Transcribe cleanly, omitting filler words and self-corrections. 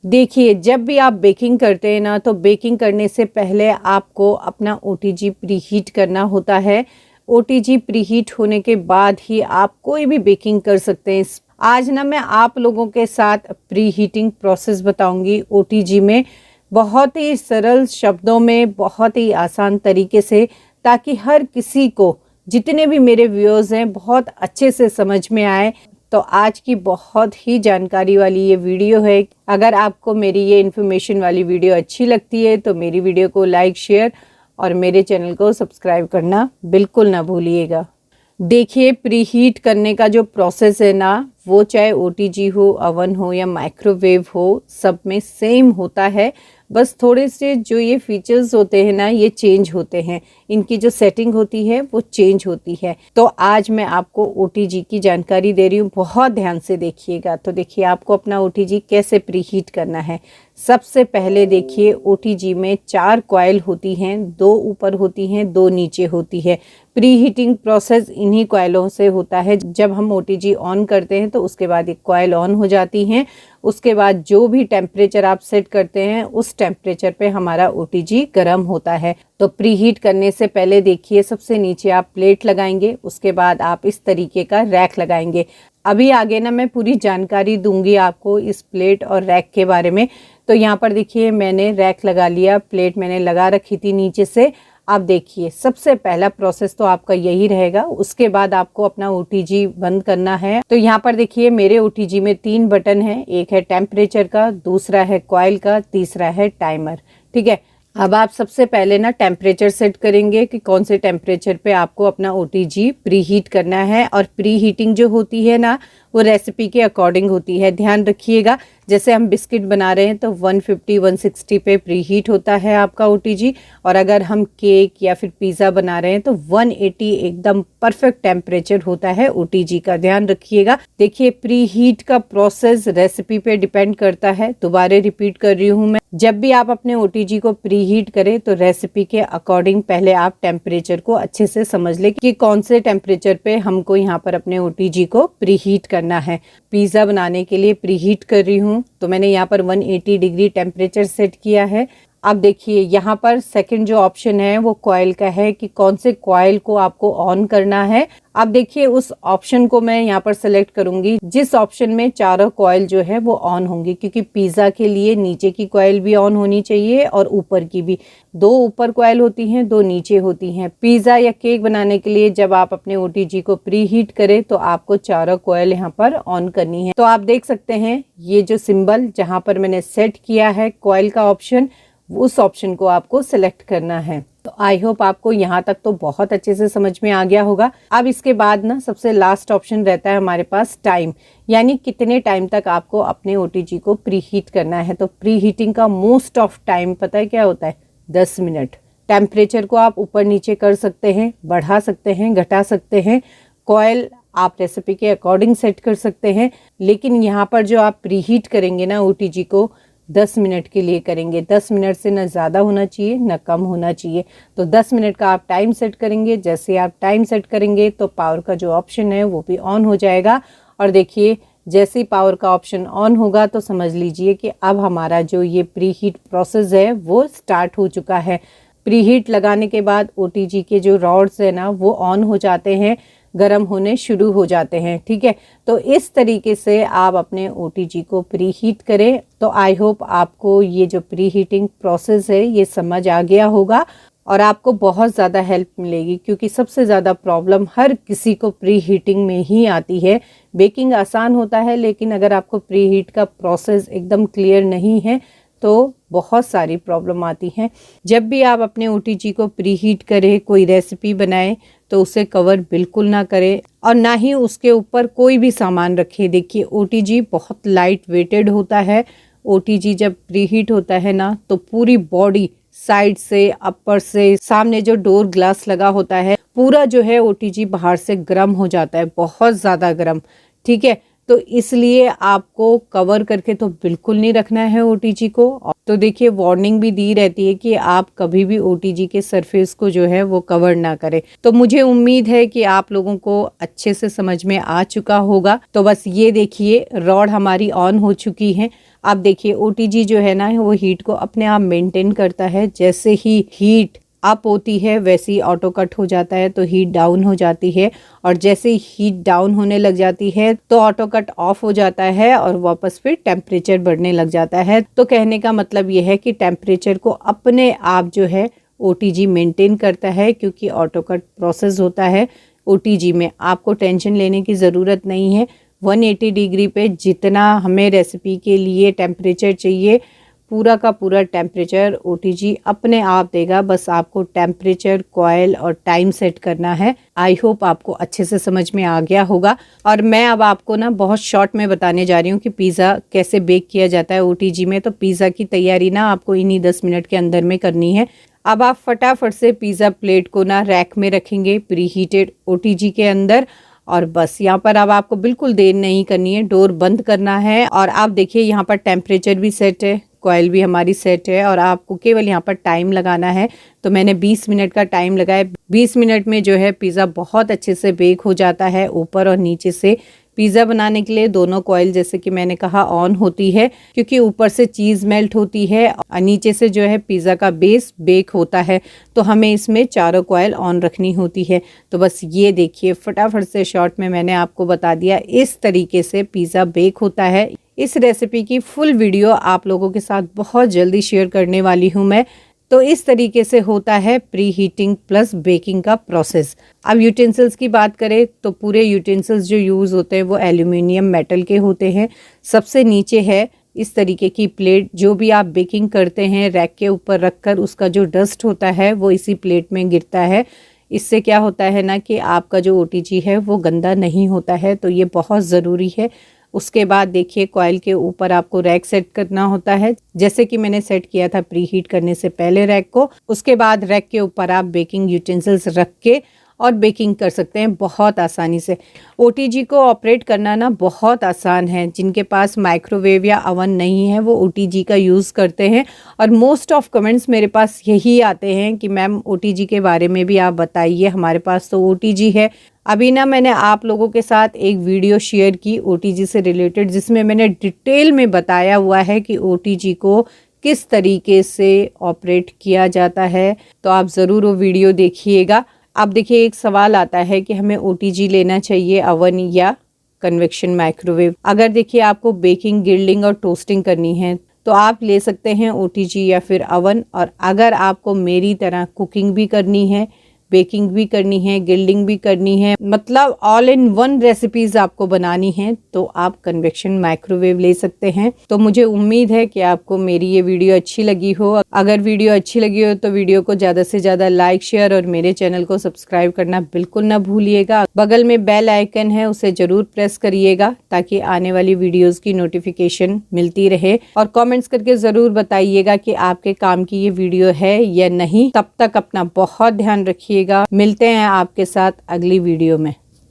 देखिए, जब भी आप बेकिंग करते हैं ना, तो बेकिंग करने से पहले आपको अपना ओटीजी प्रीहीट करना होता है। ओटीजी प्रीहीट होने के बाद ही आप कोई भी बेकिंग कर सकते हैं। आज ना मैं आप लोगों के साथ प्रीहीटिंग प्रोसेस बताऊंगी ओटीजी में, बहुत ही सरल शब्दों में, बहुत ही आसान तरीके से, ताकि हर किसी को, जितने भी मेरे व्यूअर्स हैं, बहुत अच्छे से समझ में आए। तो आज की बहुत ही जानकारी वाली ये वीडियो है। अगर आपको मेरी ये इन्फॉर्मेशन वाली वीडियो अच्छी लगती है तो मेरी वीडियो को लाइक, शेयर और मेरे चैनल को सब्सक्राइब करना बिल्कुल ना भूलिएगा। देखिए, प्रीहीट करने का जो प्रोसेस है ना, वो चाहे ओटीजी हो, अवन हो या माइक्रोवेव हो, सब में सेम होता है। बस थोड़े से जो ये फीचर्स होते हैं ना, ये चेंज होते हैं। इनकी जो सेटिंग होती है वो चेंज होती है। तो आज मैं आपको ओटीजी की जानकारी दे रही हूँ, बहुत ध्यान से देखिएगा। तो देखिए, आपको अपना ओटीजी कैसे प्रीहीट करना है। सबसे पहले देखिए, ओटीजी में 4 कॉइल होती हैं, 2 ऊपर होती हैं, 2 नीचे होती है। प्रीहीटिंग प्रोसेस इन्हीं कॉइलों से होता है। जब हम ओटीजी ऑन करते हैं तो उसके बाद एक कॉइल ऑन हो जाती हैं। उसके बाद जो भी टेम्परेचर आप सेट करते हैं, उस टेम्परेचर पे हमारा ओटीजी गर्म होता है। तो प्रीहीट करने से पहले देखिए, सबसे नीचे आप प्लेट लगाएंगे, उसके बाद आप इस तरीके का रैक लगाएंगे। अभी आगे ना मैं पूरी जानकारी दूंगी आपको इस प्लेट और रैक के बारे में। तो यहाँ पर देखिए, मैंने रैक लगा लिया, प्लेट मैंने लगा रखी थी नीचे से। आप देखिए, सबसे पहला प्रोसेस तो आपका यही रहेगा। उसके बाद आपको अपना ओटीजी बंद करना है। तो यहाँ पर देखिए, मेरे ओटीजी में 3 बटन हैं। एक है टेम्परेचर का, दूसरा है कॉइल का, तीसरा है टाइमर। ठीक है, अब आप सबसे पहले ना टेम्परेचर सेट करेंगे कि कौन से टेम्परेचर पे आपको अपना ओटीजी प्रीहीट करना है। और प्रीहीटिंग जो होती है ना, वो रेसिपी के अकॉर्डिंग होती है, ध्यान रखिएगा। जैसे हम बिस्किट बना रहे हैं तो 150-160 पे प्रीहीट होता है आपका ओटीजी। और अगर हम केक या फिर पिज़्ज़ा बना रहे हैं तो 180 एकदम परफेक्ट टेम्परेचर होता है ओटीजी का, ध्यान रखिएगा। देखिए, प्रीहीट का प्रोसेस रेसिपी पे डिपेंड करता है। दोबारा रिपीट कर रही हूँ मैं, जब भी आप अपने ओटीजी को प्रीहीट करें तो रेसिपी के अकॉर्डिंग पहले आप टेम्परेचर को अच्छे से समझ लें कि कौन से टेम्परेचर पे हमको यहाँ पर अपने ओटीजी को प्रीहीट करना है। पिज़्ज़ा बनाने के लिए प्रीहीट कर रही हूँ, तो मैंने यहाँ पर 180 डिग्री टेम्परेचर सेट किया है। अब देखिए, यहाँ पर सेकंड जो ऑप्शन है वो कॉइल का है कि कौन से कॉइल को आपको ऑन करना है। अब देखिए, उस ऑप्शन को मैं यहाँ पर सेलेक्ट करूंगी जिस ऑप्शन में चारों कॉइल जो है वो ऑन होंगी, क्योंकि पिज़्ज़ा के लिए नीचे की कॉइल भी ऑन होनी चाहिए और ऊपर की भी। 2 ऊपर कॉइल होती हैं, 2 नीचे होती हैं। पिज़्ज़ा या केक बनाने के लिए जब आप अपने ओटीजी को प्रीहीट करें तो आपको चारों कॉइल यहाँ पर ऑन करनी है। तो आप देख सकते हैं, ये जो सिंबल जहाँ पर मैंने सेट किया है कॉइल का ऑप्शन, उस ऑप्शन को आपको सिलेक्ट करना है। तो आई होप आपको यहाँ तक तो बहुत अच्छे से समझ में आ गया होगा। अब इसके बाद ना सबसे लास्ट ऑप्शन रहता है हमारे पास टाइम, यानी कितने टाइम तक आपको अपने ओटीजी को प्रीहीट करना है। तो प्रीहीटिंग का मोस्ट ऑफ टाइम पता है क्या होता है? 10 मिनट। टेम्परेचर को आप ऊपर नीचे कर सकते हैं, बढ़ा सकते हैं, घटा सकते हैं। कॉइल आप रेसिपी के अकॉर्डिंग सेट कर सकते हैं। लेकिन यहाँ पर जो आप प्रीहीट करेंगे ना ओटीजी को, 10 मिनट के लिए करेंगे। 10 मिनट से न ज़्यादा होना चाहिए न कम होना चाहिए। तो 10 मिनट का आप टाइम सेट करेंगे। जैसे आप टाइम सेट करेंगे तो पावर का जो ऑप्शन है वो भी ऑन हो जाएगा। और देखिए, जैसे ही पावर का ऑप्शन ऑन होगा तो समझ लीजिए कि अब हमारा जो ये प्रीहीट प्रोसेस है वो स्टार्ट हो चुका है। प्रीहीट लगाने के बाद ओटीजी के जो रॉड्स है ना, वो ऑन हो जाते हैं, गर्म होने शुरू हो जाते हैं। ठीक है, तो इस तरीके से आप अपने ओटीजी को प्रीहीट करें। तो आई होप आपको ये जो प्रीहीटिंग प्रोसेस है ये समझ आ गया होगा और आपको बहुत ज़्यादा हेल्प मिलेगी, क्योंकि सबसे ज़्यादा प्रॉब्लम हर किसी को प्रीहीटिंग में ही आती है। बेकिंग आसान होता है, लेकिन अगर आपको प्रीहीट का प्रोसेस एकदम क्लियर नहीं है तो बहुत सारी प्रॉब्लम आती हैं। जब भी आप अपने ओटीजी को प्रीहीट करें, कोई रेसिपी बनाएं, तो उसे कवर बिल्कुल ना करें और ना ही उसके ऊपर कोई भी सामान रखें। देखिए, ओटीजी बहुत लाइट वेटेड होता है। ओटीजी जब प्रीहीट होता है ना, तो पूरी बॉडी साइड से, अपर से, सामने जो डोर ग्लास लगा होता है, पूरा जो है ओटीजी बाहर से गर्म हो जाता है, बहुत ज़्यादा गर्म। ठीक है, तो इसलिए आपको कवर करके तो बिल्कुल नहीं रखना है ओटीजी को। तो देखिए, वार्निंग भी दी रहती है कि आप कभी भी ओटीजी के सरफेस को जो है वो कवर ना करें। तो मुझे उम्मीद है कि आप लोगों को अच्छे से समझ में आ चुका होगा। तो बस ये देखिए, रॉड हमारी ऑन हो चुकी है। आप देखिए ओटीजी जो है ना वो हीट को अपने आप मेंटेन करता है। जैसे ही हीट अप होती है वैसे ही ऑटो कट हो जाता है, तो हीट डाउन हो जाती है, और जैसे ही हीट डाउन होने लग जाती है तो ऑटो कट ऑफ हो जाता है और वापस फिर टेम्परेचर बढ़ने लग जाता है। तो कहने का मतलब ये है कि टेम्परेचर को अपने आप जो है ओटीजी मेंटेन करता है, क्योंकि ऑटो कट प्रोसेस होता है ओटीजी में। आपको टेंशन लेने की ज़रूरत नहीं है। 180 डिग्री पे जितना हमें रेसिपी के लिए टेम्परेचर चाहिए पूरा का पूरा टेम्परेचर ओटीजी अपने आप देगा। बस आपको टेम्परेचर, कॉइल और टाइम सेट करना है। आई होप आपको अच्छे से समझ में आ गया होगा। और मैं अब आपको ना बहुत शॉर्ट में बताने जा रही हूँ कि पिज़्ज़ा कैसे बेक किया जाता है ओटीजी में। तो पिज़्ज़ा की तैयारी ना आपको इन्हीं 10 मिनट के अंदर में करनी है। अब आप फटाफट से पिज़्ज़ा प्लेट को ना रैक में रखेंगे प्री हीटेड ओटीजी के अंदर, और बस यहाँ पर अब आपको बिल्कुल देर नहीं करनी है, डोर बंद करना है। और आप देखिए यहाँ पर टेम्परेचर भी सेट है, कॉइल भी हमारी सेट है, और आपको केवल यहाँ पर टाइम लगाना है। तो मैंने 20 मिनट का टाइम लगाया। 20 मिनट में जो है पिज़्ज़ा बहुत अच्छे से बेक हो जाता है ऊपर और नीचे से। पिज़्ज़ा बनाने के लिए दोनों कॉइल जैसे कि मैंने कहा ऑन होती है, क्योंकि ऊपर से चीज़ मेल्ट होती है और नीचे से जो है पिज़्ज़ा का बेस बेक होता है। तो हमें इसमें चारों कॉइल ऑन रखनी होती है। तो बस ये देखिए फटाफट से शॉर्ट में मैंने आपको बता दिया, इस तरीके से पिज़्ज़ा बेक होता है। इस रेसिपी की फुल वीडियो आप लोगों के साथ बहुत जल्दी शेयर करने वाली हूँ मैं। तो इस तरीके से होता है प्री हीटिंग प्लस बेकिंग का प्रोसेस। अब यूटेंसिल्स की बात करें तो पूरे यूटेंसिल्स जो यूज़ होते हैं वो एल्यूमिनियम मेटल के होते हैं। सबसे नीचे है इस तरीके की प्लेट। जो भी आप बेकिंग करते हैं रैक के ऊपर रखकर उसका जो डस्ट होता है वो इसी प्लेट में गिरता है। इससे क्या होता है ना कि आपका जो ओटीजी है वो गंदा नहीं होता है, तो ये बहुत ज़रूरी है। उसके बाद देखिए कॉइल के ऊपर आपको रैक सेट करना होता है, जैसे कि मैंने सेट किया था प्री हीट करने से पहले रैक को। उसके बाद रैक के ऊपर आप बेकिंग यूटेंसिल्स रख के और बेकिंग कर सकते हैं बहुत आसानी से। ओटीजी को ऑपरेट करना ना बहुत आसान है। जिनके पास माइक्रोवेव या अवन नहीं है वो ओटीजी का यूज़ करते हैं, और मोस्ट ऑफ कमेंट्स मेरे पास यही आते हैं कि मैम ओटीजी के बारे में भी आप बताइए, हमारे पास तो ओटीजी है। अभी ना मैंने आप लोगों के साथ एक वीडियो शेयर की ओटीजी से रिलेटेड, जिसमें मैंने डिटेल में बताया हुआ है कि ओटीजी को किस तरीके से ऑपरेट किया जाता है। तो आप ज़रूर वो वीडियो देखिएगा। अब देखिए एक सवाल आता है कि हमें ओटीजी लेना चाहिए अवन या कन्वेक्शन माइक्रोवेव। अगर देखिए आपको बेकिंग, गिल्डिंग और टोस्टिंग करनी है तो आप ले सकते हैं ओटीजी या फिर अवन। और अगर आपको मेरी तरह कुकिंग भी करनी है, बेकिंग भी करनी है, गिल्डिंग भी करनी है, मतलब ऑल इन वन रेसिपीज आपको बनानी है, तो आप कन्वेक्शन माइक्रोवेव ले सकते हैं। तो मुझे उम्मीद है कि आपको मेरी ये वीडियो अच्छी लगी हो। अगर वीडियो अच्छी लगी हो तो वीडियो को ज़्यादा से ज़्यादा लाइक, शेयर और मेरे चैनल को सब्सक्राइब करना बिल्कुल ना भूलिएगा। बगल में बेल आइकन है, उसे ज़रूर प्रेस करिएगा ताकि आने वाली वीडियोज़ की नोटिफिकेशन मिलती रहे। और कॉमेंट्स करके ज़रूर बताइएगा कि आपके काम की ये वीडियो है या नहीं। तब तक अपना बहुत ध्यान रखिए। मिलते हैं आपके साथ अगली वीडियो में।